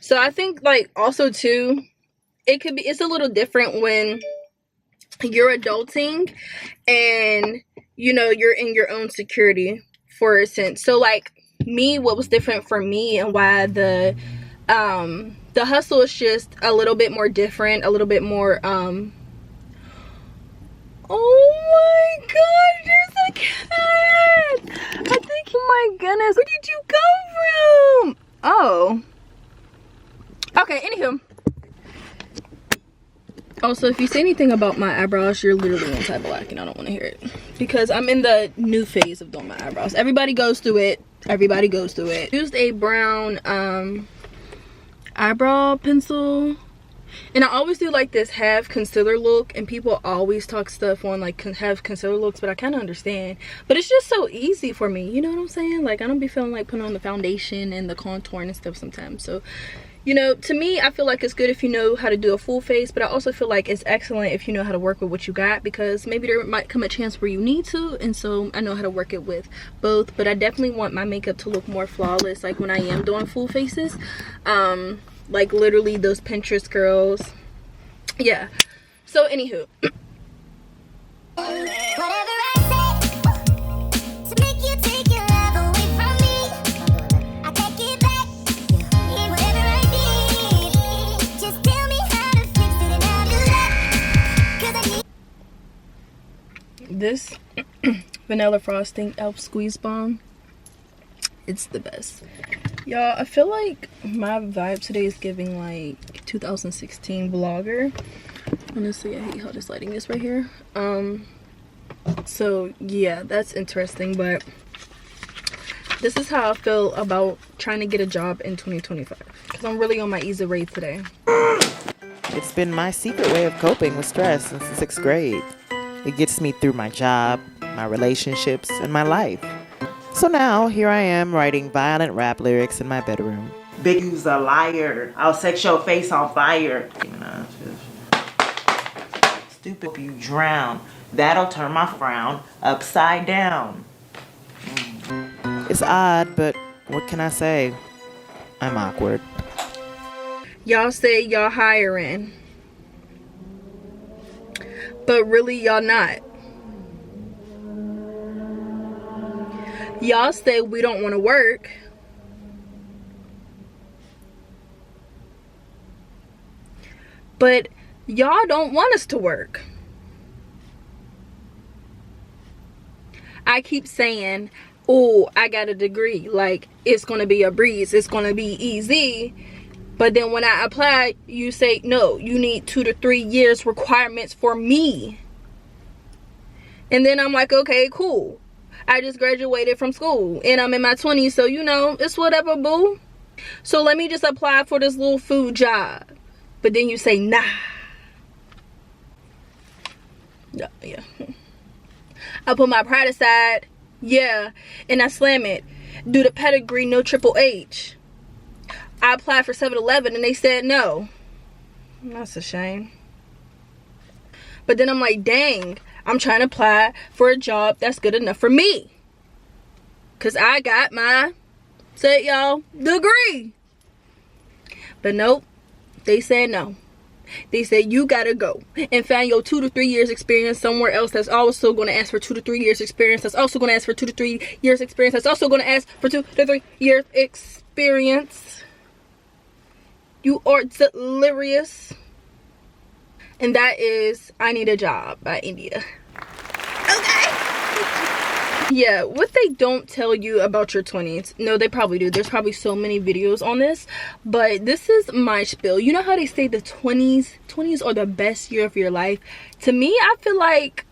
So I think like also too, it's a little different when you're adulting and you know you're in your own security for a sense. So like me, what was different for me and why the hustle is just a little bit more different, a little bit more oh my god, there's a cat. I think, oh my goodness, where did you come from? Oh, okay, anywho. Also, if you say anything about my eyebrows, you're literally anti-black and I don't want to hear it. Because I'm in the new phase of doing my eyebrows. Everybody goes through it. Everybody goes through it. Used a brown eyebrow pencil. And I always do like this half concealer look. And people always talk stuff on like half concealer looks. But I kind of understand. But it's just so easy for me. You know what I'm saying? Like I don't be feeling like putting on the foundation and the contour and stuff sometimes. So... you know, to me, I feel like it's good if you know how to do a full face, but I also feel like it's excellent if you know how to work with what you got, because maybe there might come a chance where you need to, and so I know how to work it with both. But I definitely want my makeup to look more flawless, like when I am doing full faces, like literally those Pinterest girls. Yeah. So anywho. This vanilla frosting elf squeeze bomb, it's the best, y'all. I feel like my vibe today is giving like 2016 vlogger. Honestly, I hate how this lighting is right here. So yeah, that's interesting. But this is how I feel about trying to get a job in 2025, because I'm really on my easy rate today. It's been my secret way of coping with stress since the 6th grade. It gets me through my job, my relationships, and my life. So now, here I am writing violent rap lyrics in my bedroom. Big U's a liar. I'll set your face on fire. Stupid, you drown. That'll turn my frown upside down. It's odd, but what can I say? I'm awkward. Y'all say y'all hiring, but really y'all not. Y'all say we don't want to work, but y'all don't want us to work. I keep saying, oh, I got a degree, like it's gonna be a breeze, it's gonna be easy. But then when I apply, you say, no, you need 2 to 3 years requirements for me. And then I'm like, okay, cool. I just graduated from school and I'm in my 20s, so you know, it's whatever, boo. So let me just apply for this little food job. But then you say, nah. Yeah. I put my pride aside, yeah, and I slam it. Do the pedigree, no Triple H. I applied for 7-Eleven and they said no. That's a shame. But then I'm like, dang, I'm trying to apply for a job that's good enough for me. Because I got my, say y'all, degree. But nope, they said no. They said you gotta go and find your 2 to 3 years experience somewhere else that's also going to ask for 2 to 3 years experience. That's also going to ask for 2 to 3 years experience. That's also going to ask for 2 to 3 years experience. You are delirious. And that is I Need a Job by India. Okay. Yeah, what they don't tell you about your 20s. No, they probably do. There's probably so many videos on this. But this is my spiel. You know how they say the 20s are the best year of your life? To me, I feel like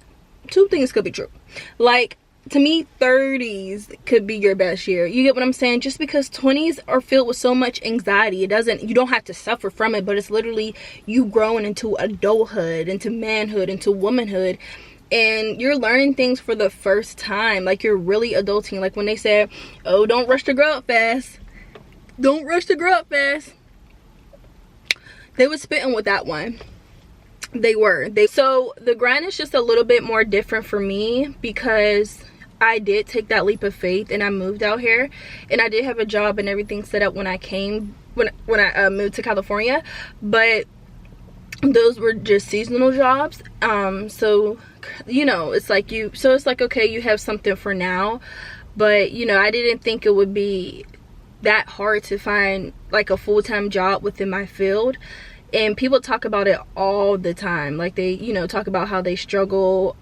2 things could be true. Like, to me, 30s could be your best year. You get what I'm saying? Just because 20s are filled with so much anxiety, you don't have to suffer from it, but it's literally you growing into adulthood, into manhood, into womanhood, and you're learning things for the first time. Like, you're really adulting. Like when they said, oh, don't rush to grow up fast. Don't rush to grow up fast. They was spitting with that one. So the grind is just a little bit more different for me because I did take that leap of faith and I moved out here and I did have a job and everything set up when I came, when I moved to California, but those were just seasonal jobs. So you know, it's like okay, you have something for now, but you know, I didn't think it would be that hard to find like a full-time job within my field. And people talk about it all the time, like they, you know, talk about how they struggle,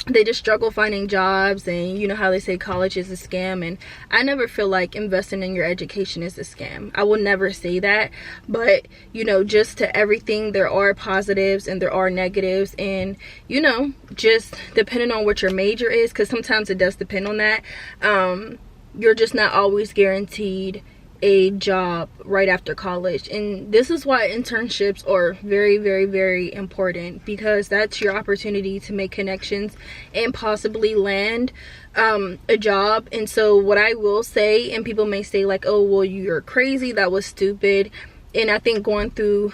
they just struggle finding jobs, and you know how they say college is a scam. And I never feel like investing in your education is a scam. I will never say that, but you know, just to everything, there are positives and there are negatives, and you know, just depending on what your major is, because sometimes it does depend on that, you're just not always guaranteed a job right after college. And this is why internships are very, very, very important, because that's your opportunity to make connections and possibly land a job. And so what I will say, and people may say like, oh well, you're crazy, that was stupid. And I think going through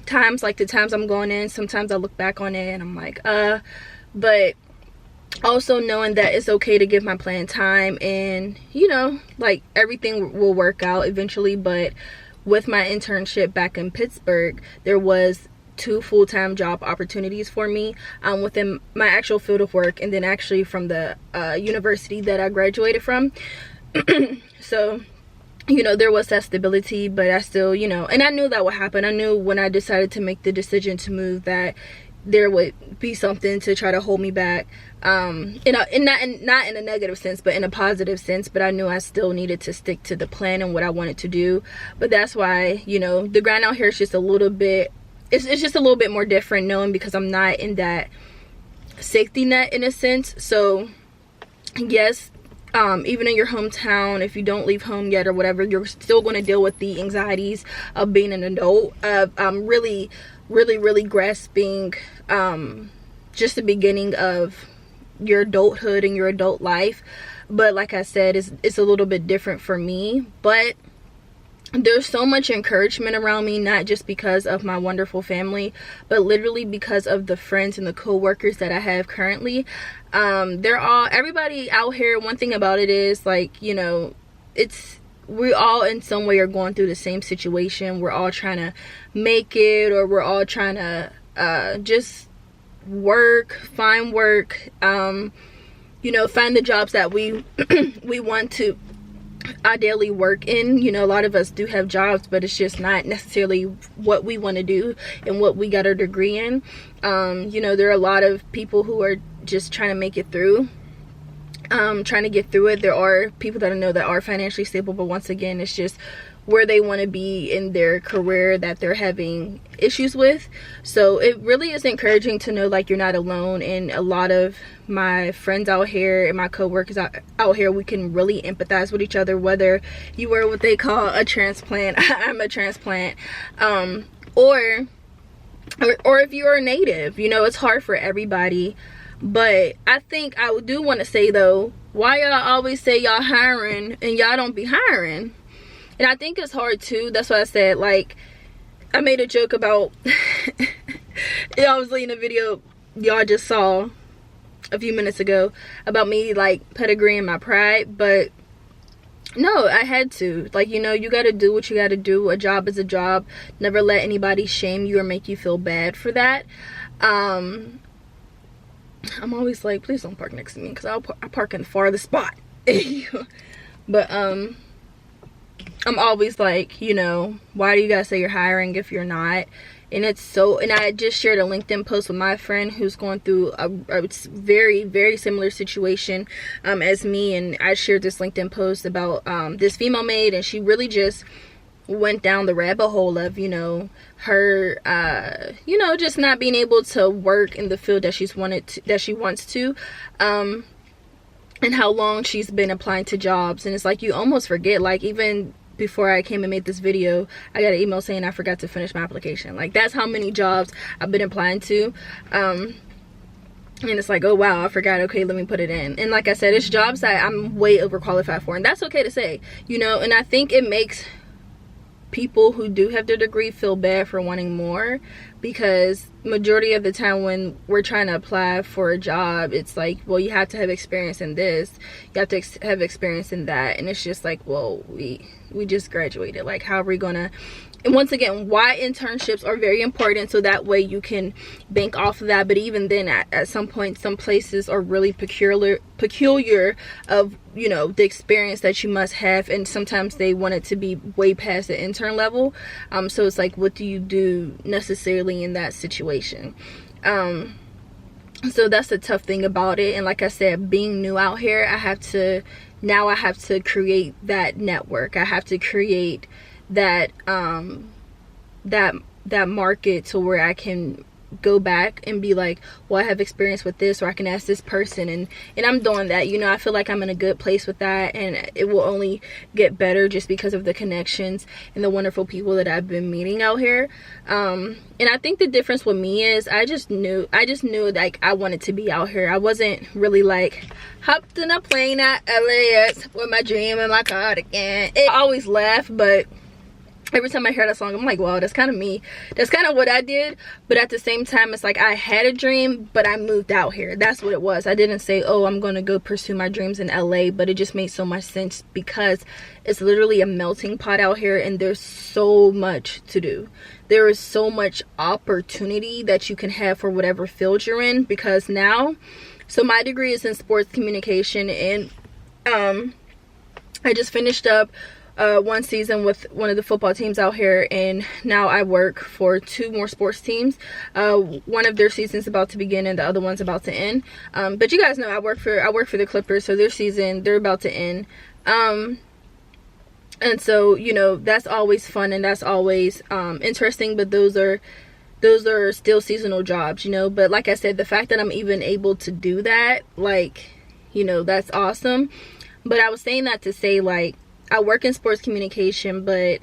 times like the times I'm going in, sometimes I look back on it and I'm like but also knowing that it's okay to give my plan time, and you know, like everything will work out eventually. But with my internship back in Pittsburgh, there was 2 full-time job opportunities for me within my actual field of work, and then actually from the university that I graduated from. So you know, there was that stability, but I still, you know, and I knew that would happen. I knew when I decided to make the decision to move that there would be something to try to hold me back, not in a negative sense, but in a positive sense. But I knew I still needed to stick to the plan and what I wanted to do. But that's why, you know, the grind out here is just a little bit, it's just a little bit more different, knowing because I'm not in that safety net in a sense. So yes, even in your hometown, if you don't leave home yet or whatever, you're still going to deal with the anxieties of being an adult, of really grasping just the beginning of your adulthood and your adult life. But like I said, it's a little bit different for me. But there's so much encouragement around me, not just because of my wonderful family, but literally because of the friends and the co-workers that I have currently. Everybody out here, one thing about it is, like, you know, we all in some way are going through the same situation. We're all trying to make it, or we're all trying to just find work, you know, find the jobs that we we want to ideally work in. You know, a lot of us do have jobs, but it's just not necessarily what we want to do and what we got our degree in. You know, there are a lot of people who are just trying to make it through, trying to get through it. There are people that I know that are financially stable, but once again, it's just where they want to be in their career that they're having issues with. So it really is encouraging to know like you're not alone. And a lot of my friends out here and my co-workers out here, we can really empathize with each other, whether you were what they call a transplant, I'm a transplant, or if you're a native. You know, it's hard for everybody. But I think I do want to say though, why y'all always say y'all hiring and y'all don't be hiring? And I think it's hard too. That's why I said, like, I made a joke about I was in a video y'all just saw a few minutes ago about me like pedigreeing my pride. But no, I had to. Like, you know, you got to do what you got to do. A job is a job. Never let anybody shame you or make you feel bad for that. I'm always like, please don't park next to me, because I park in the farthest spot. But I'm always like, you know, why do you guys say you're hiring if you're not? And and I just shared a LinkedIn post with my friend who's going through a very, very similar situation as me. And I shared this LinkedIn post about this female maid, and she really just went down the rabbit hole of, you know, her you know, just not being able to work in the field that she wants to, and how long she's been applying to jobs. And it's like, you almost forget, like, even before I came and made this video, I got an email saying I forgot to finish my application. Like, that's how many jobs I've been applying to. And it's like, oh wow, I forgot, okay, let me put it in. And like I said, it's jobs that I'm way overqualified for, and that's okay to say, you know. And I think it makes people who do have their degree feel bad for wanting more, because majority of the time when we're trying to apply for a job, it's like, well, you have to have experience in this, you have to have experience in that, and it's just like, well, we just graduated, like, how are we gonna? And once again, why internships are very important, so that way you can bank off of that. But even then, at some point, some places are really peculiar of, you know, the experience that you must have, and sometimes they want it to be way past the intern level. So it's like, what do you do necessarily in that situation? So that's the tough thing about it. And like I said, being new out here, I have to create that network. I have to create that that market to where I can go back and be like, well, I have experience with this, or I can ask this person, and I'm doing that. You know, I feel like I'm in a good place with that, and it will only get better just because of the connections and the wonderful people that I've been meeting out here. And I think the difference with me is I just knew like I wanted to be out here. I wasn't really like hopped in a plane at LAX with my dream in my cardigan. I always laugh, but every time I hear that song, I'm like, wow, that's kind of me. That's kind of what I did. But at the same time, it's like I had a dream, but I moved out here. That's what it was. I didn't say, oh, I'm going to go pursue my dreams in LA. But it just made so much sense because it's literally a melting pot out here, and there's so much to do. There is so much opportunity that you can have for whatever field you're in. Because now, so my degree is in sports communication, and I just finished up one season with one of the football teams out here, and now I work for 2 more sports teams. One of their seasons about to begin, and the other one's about to end. But you guys know I work for the Clippers, so their season, they're about to end. And so, you know, that's always fun, and that's always interesting, but those are still seasonal jobs, you know. But like I said, the fact that I'm even able to do that, like, you know, that's awesome. But I was saying that to say, like, I work in sports communication, but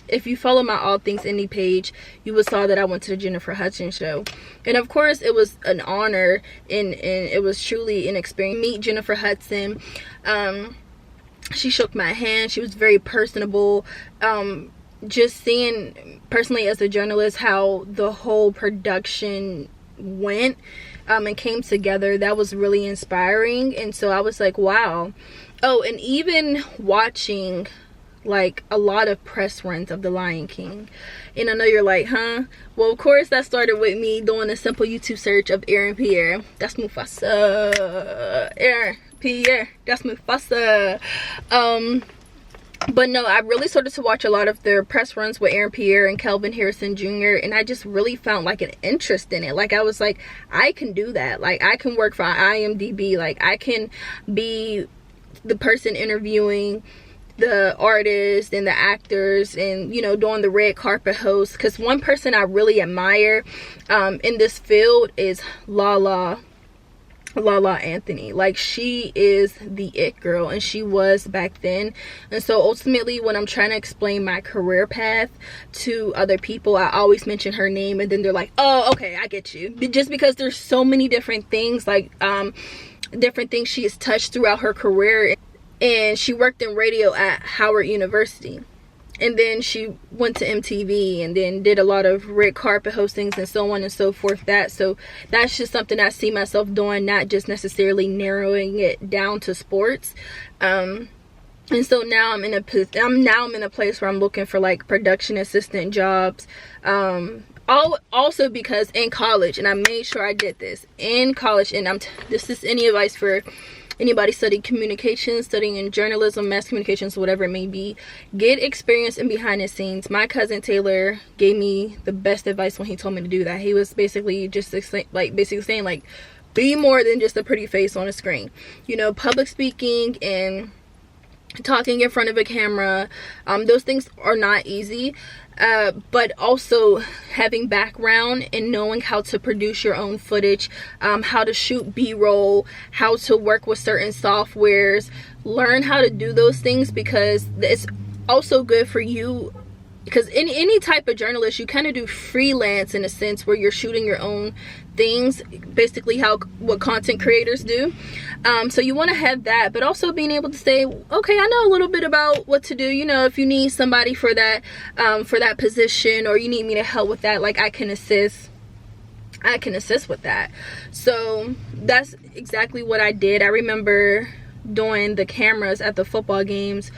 if you follow my All Things Indie page, you will saw that I went to the Jennifer Hudson show. And of course, it was an honor, and it was truly an experience. Meet Jennifer Hudson. She shook my hand. She was very personable. Just seeing personally as a journalist how the whole production went and came together, that was really inspiring. And so I was like, wow. Oh, and even watching like a lot of press runs of The Lion King. And I know you're like, huh? Well, of course that started with me doing a simple YouTube search of Aaron Pierre. That's Mufasa. Aaron Pierre. That's Mufasa. But no, I really started to watch a lot of their press runs with Aaron Pierre and Kelvin Harrison Jr. And I just really found like an interest in it. Like, I was like, I can do that. Like, I can work for IMDb. Like, I can be the person interviewing the artists and the actors, and, you know, doing the red carpet host. Because one person I really admire in this field is Lala Anthony. Like, she is the it girl, and she was back then. And so ultimately, when I'm trying to explain my career path to other people, I always mention her name, and then they're like, oh, okay, I get you. Just because there's so many different things, like different things she has touched throughout her career. And she worked in radio at Howard University, and then she went to MTV, and then did a lot of red carpet hostings and so on and so forth. So that's just something I see myself doing, not just necessarily narrowing it down to sports. And so now I'm in a place where I'm looking for like production assistant jobs. Also because in college, and I made sure I did this in college, and this is any advice for anybody studying communications, studying in journalism, mass communications, whatever it may be, get experience in behind the scenes. My cousin Taylor gave me the best advice when he told me to do that. He was basically just saying like, be more than just a pretty face on a screen. You know, public speaking and talking in front of a camera, those things are not easy. But also having background and knowing how to produce your own footage, how to shoot B-roll, how to work with certain softwares, learn how to do those things, because it's also good for you because any type of journalist, you kind of do freelance in a sense where you're shooting your own things, basically what content creators do. So you want to have that, but also being able to say, okay, I know a little bit about what to do. You know, if you need somebody for that position, or you need me to help with that, like I can assist with that. So that's exactly what I did. I remember doing the cameras at the football games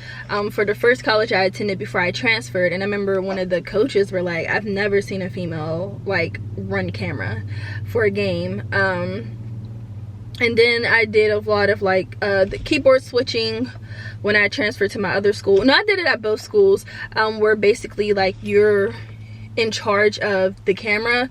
for the first college I attended before I transferred, and I remember one of the coaches were like, I've never seen a female like run camera for a game. And then I did a lot of like the keyboard switching when I transferred to my other school. No, I did it at both schools, where basically like you're in charge of the camera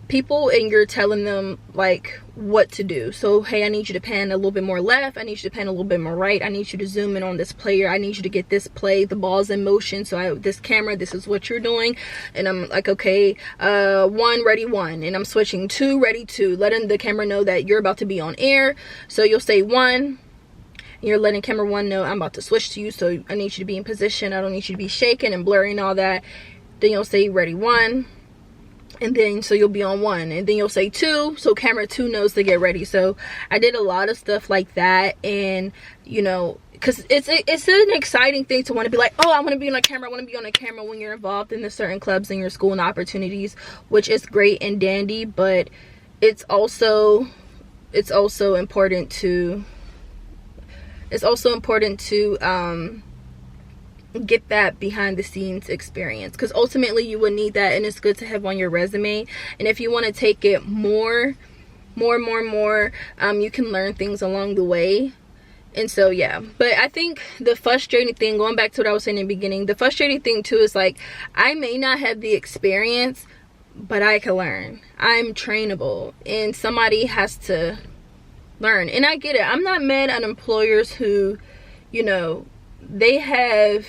people and you're telling them like what to do. So hey, I need you to pan a little bit more left, I need you to pan a little bit more right, I need you to zoom in on this player, I need you to get this play, the ball's in motion, so this camera, this is what you're doing. And I'm like, okay, 1 ready 1, and I'm switching 2 ready 2, letting the camera know that you're about to be on air. So you'll say 1, you're letting camera 1 know I'm about to switch to you, so I need you to be in position, I don't need you to be shaking and blurry and all that. Then you'll say ready 1, and then so you'll be on 1, and then you'll say 2, so camera 2 knows to get ready. So I did a lot of stuff like that, and you know, because it's an exciting thing to want to be like, oh, I want to be on a camera, I want to be on a camera, when you're involved in the certain clubs in your school and opportunities, which is great and dandy, but it's also important to get that behind the scenes experience, because ultimately you will need that, and it's good to have on your resume. And if you want to take it more, you can learn things along the way. And so yeah, but I think the frustrating thing, going back to what I was saying in the beginning, the frustrating thing too is like, I may not have the experience, but I can learn. I'm trainable, and somebody has to learn. And I get it, I'm not mad at employers who, you know, they have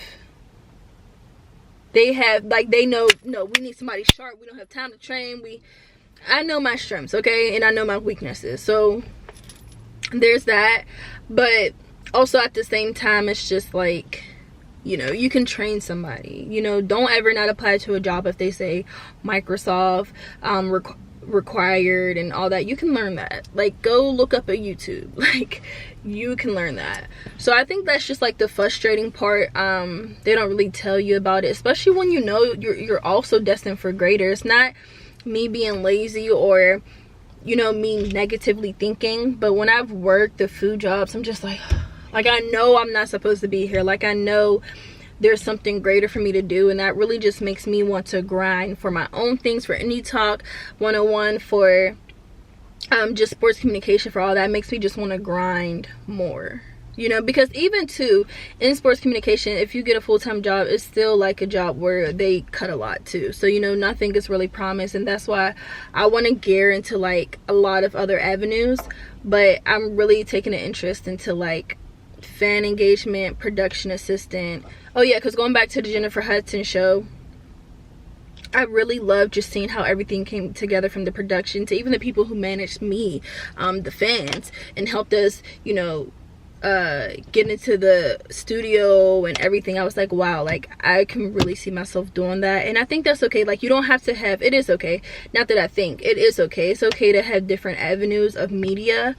like, they know, no, we need somebody sharp, we don't have time to train. I know my strengths, okay, and I know my weaknesses, so there's that. But also at the same time, it's just like, you know, you can train somebody. You know, don't ever not apply to a job if they say Microsoft required and all that. You can learn that. Like, go look up at YouTube. Like, you can learn that. So I think that's just like the frustrating part. They don't really tell you about it, especially when you know you're also destined for greater. It's not me being lazy or, you know, me negatively thinking, but when I've worked the food jobs, I'm just like I know I'm not supposed to be here. Like, I know there's something greater for me to do, and that really just makes me want to grind for my own things, for Indie Talk 101, for just sports communication, for all that. It makes me just want to grind more, you know, because even too in sports communication, if you get a full-time job, it's still like a job where they cut a lot too. So, you know, nothing is really promised, and that's why I want to gear into like a lot of other avenues. But I'm really taking an interest into like fan engagement, production assistant. Oh yeah, because going back to the Jennifer Hudson show, I really love just seeing how everything came together, from the production to even the people who managed me, the fans, and helped us, you know, get into the studio and everything. I was like, wow, like I can really see myself doing that. And I think that's okay. Like, you don't have to have, it is okay, not that I think, it is okay, it's okay to have different avenues of media,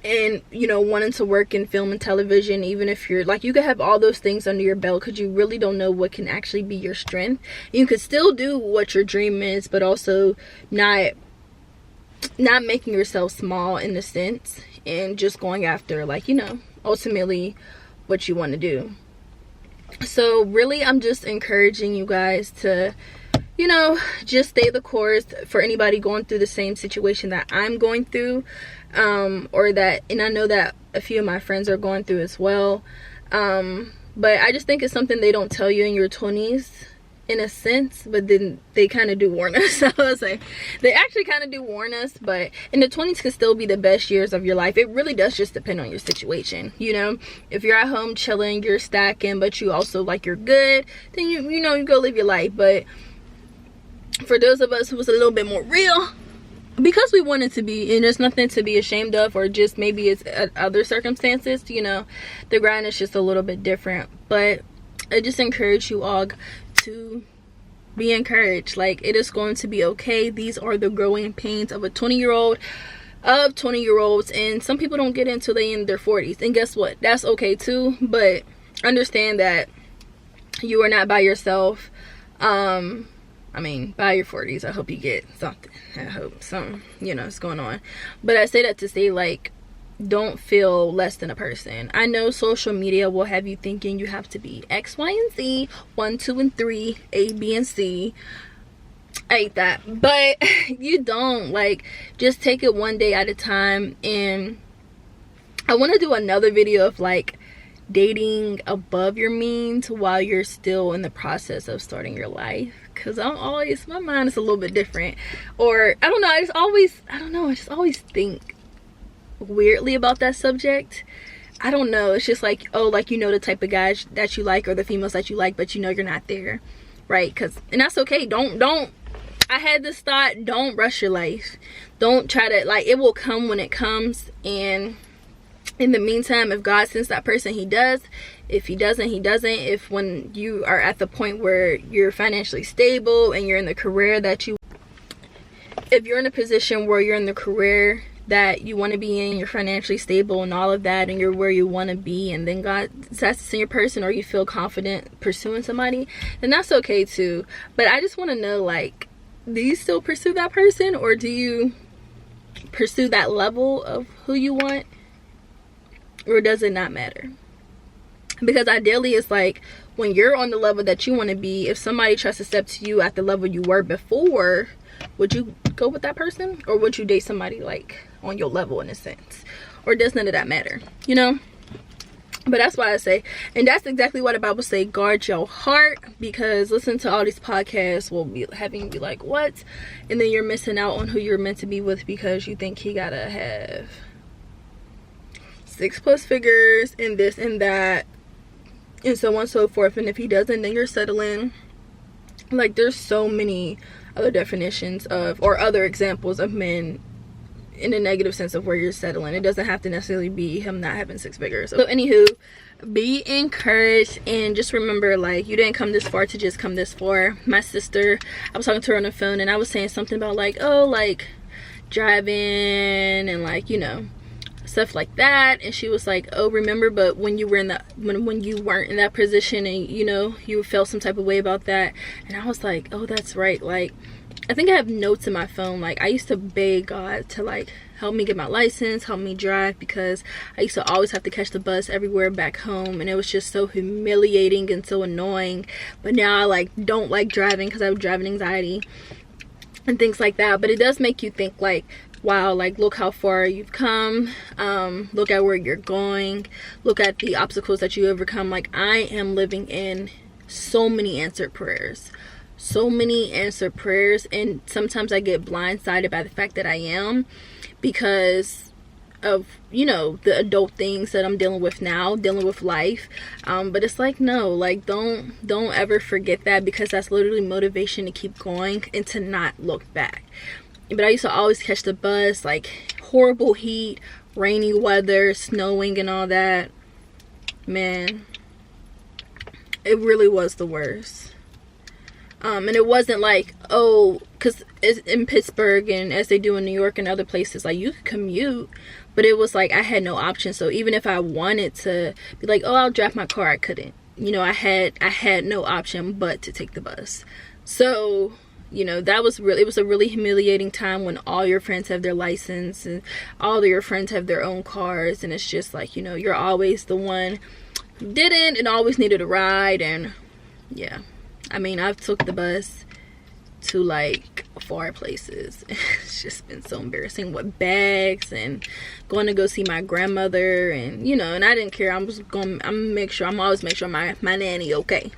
and, you know, wanting to work in film and television. Even if you're like, you could have all those things under your belt, because you really don't know what can actually be your strength. You could still do what your dream is, but also not making yourself small in a sense, and just going after, like, you know, ultimately what you want to do. So really, I'm just encouraging you guys to, you know, just stay the course. For anybody going through the same situation that I'm going through, or that, and I know that a few of my friends are going through as well, but I just think it's something they don't tell you in your 20s in a sense, but then they kind of do warn us. I was like, they actually kind of do warn us, but in the 20s can still be the best years of your life. It really does just depend on your situation. You know, if you're at home chilling, you're stacking, but you also like, you're good, then you know, you go live your life. But for those of us who was a little bit more real, because we wanted to be, and there's nothing to be ashamed of, or just maybe it's other circumstances, you know, the grind is just a little bit different. But I just encourage you all to be encouraged. Like, it is going to be okay. These are the growing pains of a 20-year-old, of 20-year-olds, and some people don't get into they in their 40s, and guess what, that's okay too. But understand that you are not by yourself. I mean, by your 40s, I hope you get something. I hope something, is going on. But I say that to say, like, don't feel less than a person. I know social media will have you thinking you have to be X, Y, and Z, 1, 2, and 3, A, B, and C. I hate that, but you don't. Like, just take it one day at a time. And I want to do another video of like dating above your means while you're still in the process of starting your life, because my mind is a little bit different. Or I don't know, I just always think weirdly about that subject. I don't know, it's just like, oh, like, the type of guys that you like, or the females that you like, but you're not there, right? And that's okay. Don't I had this thought, don't rush your life. Don't try to, like, it will come when it comes. And in the meantime, if God sends that person, he does. If he doesn't, he doesn't. If when you are at the point where you're financially stable and you're in the career that if you're in a position where you're in the career that you want to be in, you're financially stable and all of that, and you're where you want to be, and then God decides to send your person, or you feel confident pursuing somebody, then that's okay too. But I just want to know, like, do you still pursue that person, or do you pursue that level of who you want, or does it not matter? Because ideally, it's like, when you're on the level that you want to be, if somebody tries to step to you at the level you were before, would you go with that person, or would you date somebody like on your level, in a sense? Or does none of that matter, But that's why I say, and that's exactly what the Bible say, guard your heart. Because listening to all these podcasts will be having you be like, what? And then you're missing out on who you're meant to be with, because you think he gotta have 6+ figures and this and that and so on and so forth. And if he doesn't, then you're settling. Like, there's so many other definitions of, or other examples of men in a negative sense of where you're settling. It doesn't have to necessarily be him not having 6 figures. So anywho, be encouraged, and just remember, like, you didn't come this far to just come this far. My sister, I was talking to her on the phone, and I was saying something about, like, oh, like, driving and, like, stuff like that. And she was like, oh, remember, but when you were in that, when you weren't in that position, and you felt some type of way about that. And I was like, oh, that's right. Like, I think I have notes in my phone. Like, I used to beg God to, like, help me get my license, help me drive, because I used to always have to catch the bus everywhere back home, and it was just so humiliating and so annoying. But now I, like, don't like driving because I have driving anxiety and things like that. But it does make you think, like, wow, like, look how far you've come. Look at where you're going. Look at the obstacles that you overcome. Like, I am living in so many answered prayers. So many answered prayers. And sometimes I get blindsided by the fact that I am, because of, the adult things that I'm dealing with now, dealing with life. But it's like, no, like, don't ever forget that, because that's literally motivation to keep going and to not look back. But I used to always catch the bus, like, horrible heat, rainy weather, snowing and all that. Man, it really was the worst. And it wasn't like, oh, because in Pittsburgh, and as they do in New York and other places, like, you could commute, but it was like I had no option. So even if I wanted to be like, oh, I'll drive my car, I couldn't. I had no option but to take the bus. So that was really, it was a really humiliating time when all your friends have their license and all of your friends have their own cars, and it's just like, you're always the one who didn't and always needed a ride. And yeah, I mean, I've took the bus to, like, far places. It's just been so embarrassing, with bags and going to go see my grandmother, and and I didn't care. I'm always make sure my nanny okay.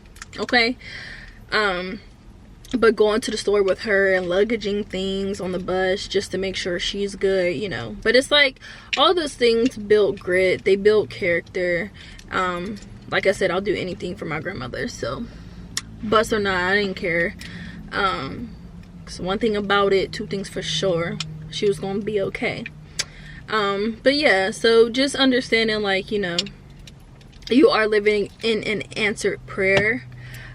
But going to the store with her and luggaging things on the bus just to make sure she's good, But it's like, all those things build grit. They build character. Like I said, I'll do anything for my grandmother. So, bus or not, I didn't care. So one thing about it, 2 things for sure, she was going to be okay. But yeah, so just understanding, like, you are living in an answered prayer.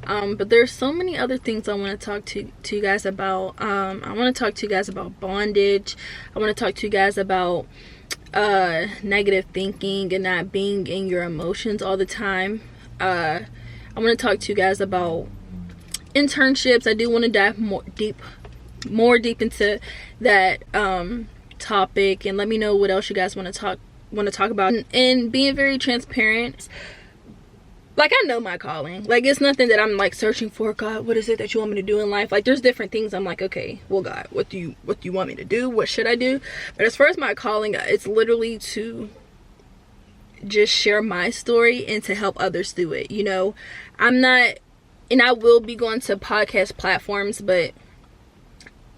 But there's so many other things I want to talk to you guys about. I want to talk to you guys about bondage. I want to talk to you guys about negative thinking and not being in your emotions all the time. I want to talk to you guys about internships. I do want to dive more deep into that topic, and let me know what else you guys want to talk about. And being very transparent. Like, I know my calling. Like, it's nothing that I'm like searching for. God, what is it that you want me to do in life? Like, there's different things I'm like, okay, well, God, what do you want me to do? What should I do? But as far as my calling, it's literally to just share my story and to help others through it. You know, I'm not, and I will be going to podcast platforms, but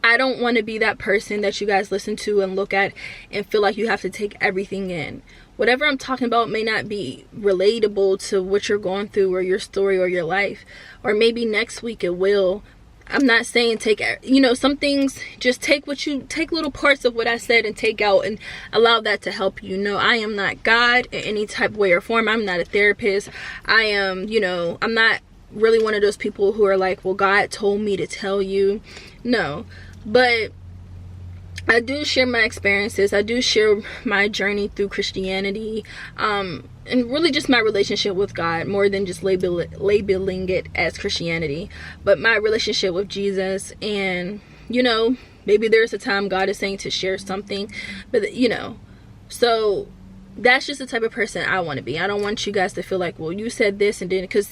I don't want to be that person that you guys listen to and look at and feel like you have to take everything in. Whatever I'm talking about may not be relatable to what you're going through or your story or your life. Or maybe next week it will. I'm not saying take, you know, some things, just take little parts of what I said and take out and allow that to help you. No, I am not God in any type of way or form. I'm not a therapist. I am, you know, I'm not really one of those people who are like, well, God told me to tell you. No, but I do share my experiences. I do share my journey through Christianity, and really just my relationship with God, more than just labeling it as Christianity, but my relationship with Jesus. And, you know, maybe there's a time God is saying to share something, but, you know, so that's just the type of person I want to be. I don't want you guys to feel like, well, you said this and didn't, because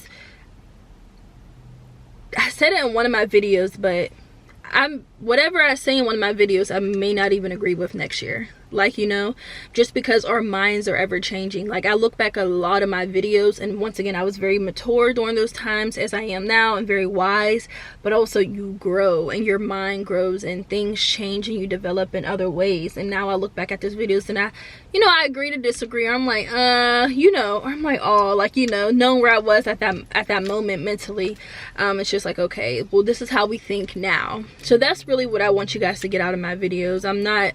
I said it in one of my videos, but whatever I say in one of my videos, I may not even agree with next year. Like, you know, just because our minds are ever changing. Like, I look back at a lot of my videos, and once again, I was very mature during those times, as I am now, and very wise. But also, you grow and your mind grows and things change and you develop in other ways. And now I look back at those videos and I agree to disagree. I'm like, you know, or I'm like, oh, like, you know, knowing where I was at that moment mentally, it's just like, okay, well, this is how we think now. So that's really what I want you guys to get out of my videos. I'm not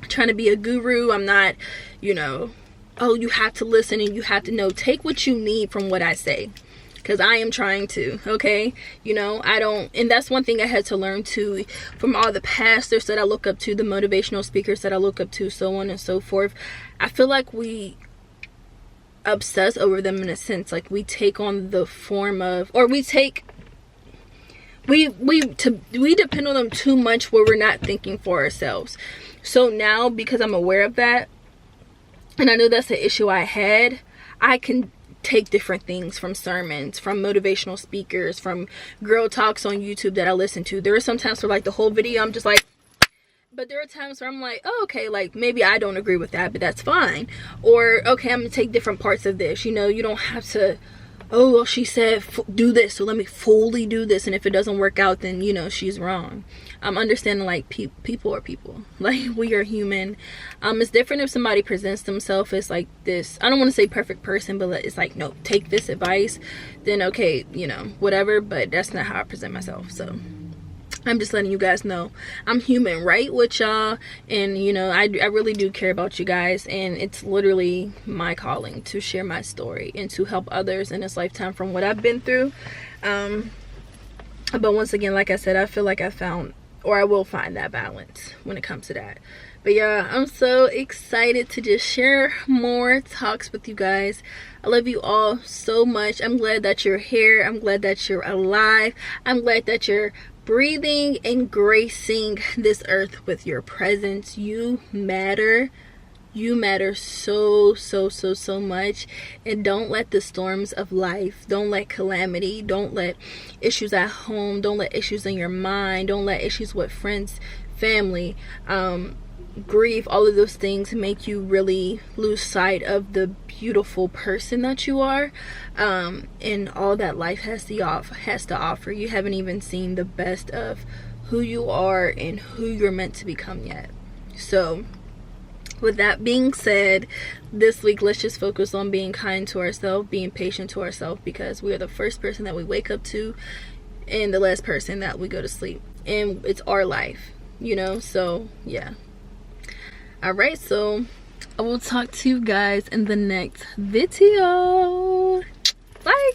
trying to be a guru. I'm not, you know, oh, you have to listen and you have to know. Take what you need from what I say, because I am trying to, okay? You know, and that's one thing I had to learn too, from all the pastors that I look up to, the motivational speakers that I look up to, so on and so forth. I feel like we obsess over them in a sense. Like, we take on the form of, or we depend on them too much where we're not thinking for ourselves. So now, because I'm aware of that, and I know that's the issue I had, I can take different things from sermons, from motivational speakers, from girl talks on YouTube that I listen to. There are some times where, like, the whole video I'm just like, but there are times where I'm like, oh, okay, like, maybe I don't agree with that, but that's fine. Or, okay, I'm gonna take different parts of this. You know, you don't have to, oh, well, she said do this, so let me fully do this, and if it doesn't work out, then, you know, she's wrong. I'm understanding, like, people are people. Like, we are human. It's different if somebody presents themselves as, like, this, I don't want to say perfect person, but it's like, no, take this advice, then okay, you know, whatever, but that's not how I present myself. So I'm just letting you guys know I'm human, right, with y'all. And, you know, I really do care about you guys, and it's literally my calling to share my story and to help others in this lifetime from what I've been through. But once again, like I said, I feel like I found, or I will find, that balance when it comes to that. But yeah, I'm so excited to just share more talks with you guys. I love you all so much. I'm glad that you're here. I'm glad that you're alive. I'm glad that you're breathing and gracing this earth with your presence. You matter. You matter so much. And don't let the storms of life, don't let calamity, don't let issues at home, don't let issues in your mind, don't let issues with friends, family, grief, all of those things make you really lose sight of the beautiful person that you are, and all that life has to offer. You haven't even seen the best of who you are and who you're meant to become yet. So with that being said, this week let's just focus on being kind to ourselves, being patient to ourselves, because we are the first person that we wake up to and the last person that we go to sleep, and it's our life, you know. So yeah. All right, so I will talk to you guys in the next video. Bye.